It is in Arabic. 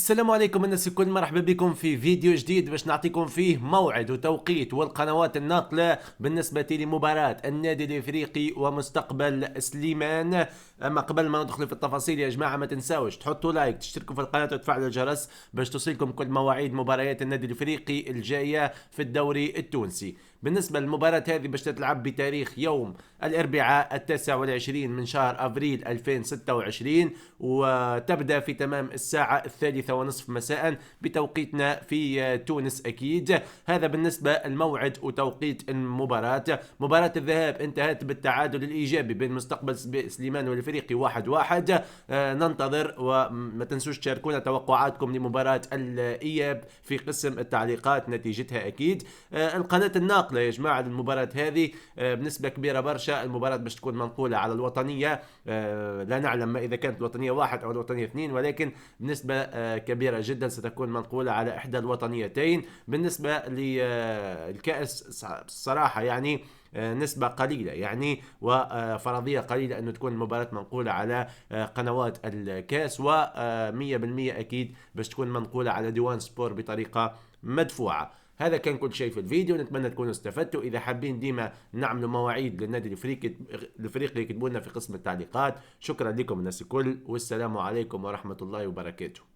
السلام عليكم الناس الكل، مرحبا بكم في فيديو جديد باش نعطيكم فيه موعد وتوقيت والقنوات الناقلة بالنسبة لمباراة النادي الافريقي ومستقبل سليمان. اما قبل ما ندخل في التفاصيل يا جماعة ما تنساوش تحطوا لايك، تشتركوا في القناة وتفعلوا الجرس باش توصلكم كل مواعيد مباريات النادي الافريقي الجاية في الدوري التونسي. بالنسبة للمباراة هذه باش تتلعب بتاريخ يوم الاربعاء 29 من شهر افريل 2026 وتبدأ في تمام الساعة 3:30 مساء بتوقيتنا في تونس أكيد. هذا بالنسبة الموعد وتوقيت المباراة. مباراة الذهاب انتهت بالتعادل الإيجابي بين مستقبل سليمان والفريقي 1-1. ننتظر وما تنسوش تشاركونا توقعاتكم لمباراة الإياب في قسم التعليقات نتيجتها أكيد. القناة الناقلة يا جماعة للمباراة هذه بنسبة كبيرة برشا المباراة باش تكون منقولة على الوطنية. لا نعلم ما إذا كانت الوطنية 1 أو الوطنية 2، ولكن بنسبة كبيرة جدا ستكون منقولة على إحدى الوطنيتين. بالنسبة للكأس الصراحة يعني نسبة قليلة يعني وفرضية قليلة أنه تكون المباراة منقولة على قنوات الكاس، و100% أكيد باش تكون منقولة على ديوان سبور بطريقة مدفوعة. هذا كان كل شيء في الفيديو، نتمنى تكونوا استفدتوا. اذا حابين ديما نعملوا مواعيد للنادي الافريقي يكتبوا لنا في قسم التعليقات. شكرا لكم الناس الكل، والسلام عليكم ورحمة الله وبركاته.